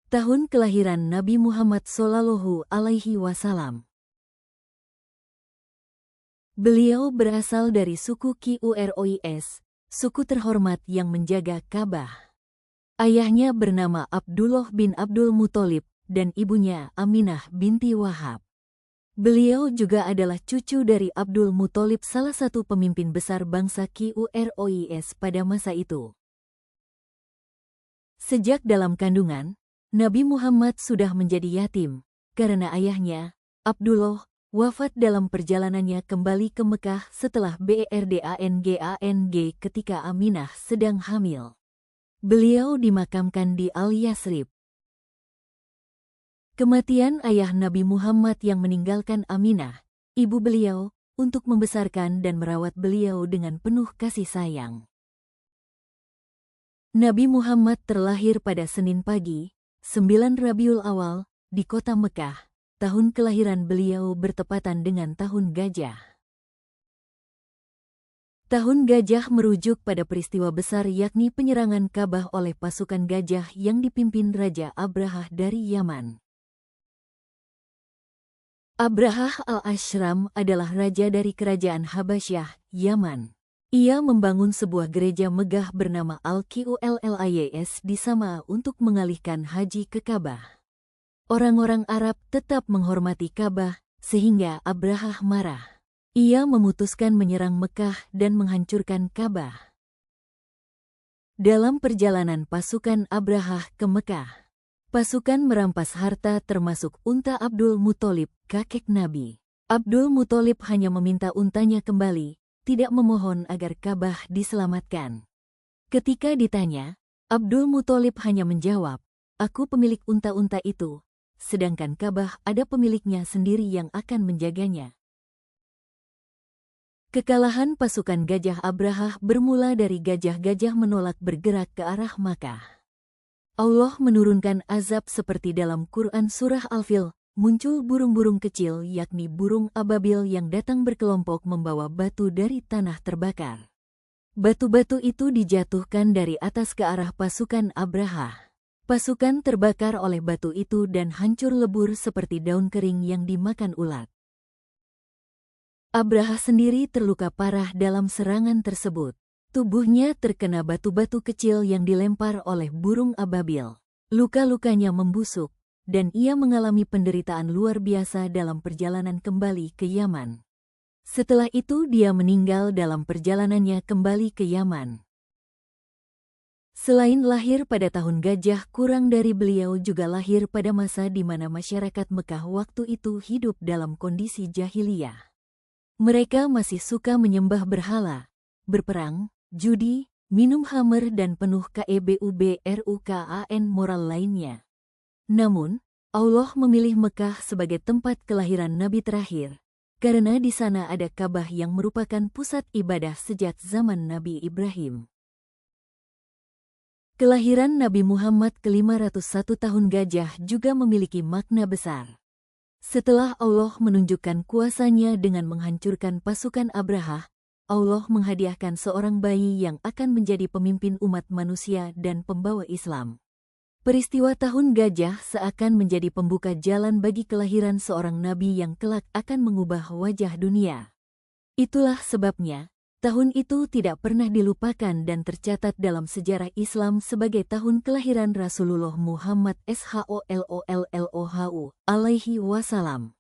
Tahun kelahiran Nabi Muhammad Shallallahu Alaihi Wasallam. Beliau berasal dari suku Quraish, suku terhormat yang menjaga Ka'bah. Ayahnya bernama Abdullah bin Abdul Muthalib dan ibunya Aminah binti Wahab. Beliau juga adalah cucu dari Abdul Muthalib, salah satu pemimpin besar bangsa Quraish pada masa itu. Sejak dalam kandungan, Nabi Muhammad sudah menjadi yatim karena ayahnya, Abdullah, wafat dalam perjalanannya kembali ke Mekah setelah Berdang ketika Aminah sedang hamil. Beliau dimakamkan di Al-Yasrib. Kematian ayah Nabi Muhammad yang meninggalkan Aminah, ibu beliau, untuk membesarkan dan merawat beliau dengan penuh kasih sayang. Nabi Muhammad terlahir pada Senin pagi, 9 Rabiul Awal, di kota Mekah. Tahun kelahiran beliau bertepatan dengan Tahun Gajah. Tahun Gajah merujuk pada peristiwa besar yakni penyerangan Ka'bah oleh pasukan gajah yang dipimpin Raja Abrahah dari Yaman. Abrahah al-Ashram adalah raja dari kerajaan Habasyah, Yaman. Ia membangun sebuah gereja megah bernama Al-Qullais di Sama untuk mengalihkan haji ke Ka'bah. Orang-orang Arab tetap menghormati Ka'bah, sehingga Abrahah marah. Ia memutuskan menyerang Mekah dan menghancurkan Ka'bah. Dalam perjalanan pasukan Abrahah ke Mekah, pasukan merampas harta termasuk unta Abdul Muthalib, kakek Nabi. Abdul Muthalib hanya meminta untanya kembali, tidak memohon agar Ka'bah diselamatkan. Ketika ditanya, Abdul Muthalib hanya menjawab, "Aku pemilik unta-unta itu, sedangkan Ka'bah ada pemiliknya sendiri yang akan menjaganya." Kekalahan pasukan gajah Abrahah bermula dari gajah-gajah menolak bergerak ke arah Makkah. Allah menurunkan azab seperti dalam Quran Surah Al-Fil, muncul burung-burung kecil yakni burung ababil yang datang berkelompok membawa batu dari tanah terbakar. Batu-batu itu dijatuhkan dari atas ke arah pasukan Abrahah. Pasukan terbakar oleh batu itu dan hancur lebur seperti daun kering yang dimakan ulat. Abrahah sendiri terluka parah dalam serangan tersebut. Tubuhnya terkena batu-batu kecil yang dilempar oleh burung ababil. Luka-lukanya membusuk, dan ia mengalami penderitaan luar biasa dalam perjalanan kembali ke Yaman. Setelah itu dia meninggal dalam perjalanannya kembali ke Yaman. Selain lahir pada tahun gajah, kurang dari beliau juga lahir pada masa di mana masyarakat Mekah waktu itu hidup dalam kondisi jahiliyah. Mereka masih suka menyembah berhala, berperang, judi, minum khamr dan penuh keburukan moral lainnya. Namun, Allah memilih Mekah sebagai tempat kelahiran Nabi terakhir, karena di sana ada Ka'bah yang merupakan pusat ibadah sejak zaman Nabi Ibrahim. Kelahiran Nabi Muhammad ke-501 tahun gajah juga memiliki makna besar. Setelah Allah menunjukkan kuasanya dengan menghancurkan pasukan Abrahah, Allah menghadiahkan seorang bayi yang akan menjadi pemimpin umat manusia dan pembawa Islam. Peristiwa tahun gajah seakan menjadi pembuka jalan bagi kelahiran seorang nabi yang kelak akan mengubah wajah dunia. Itulah sebabnya, tahun itu tidak pernah dilupakan dan tercatat dalam sejarah Islam sebagai tahun kelahiran Rasulullah Muhammad Shallallahu Alaihi Wasallam.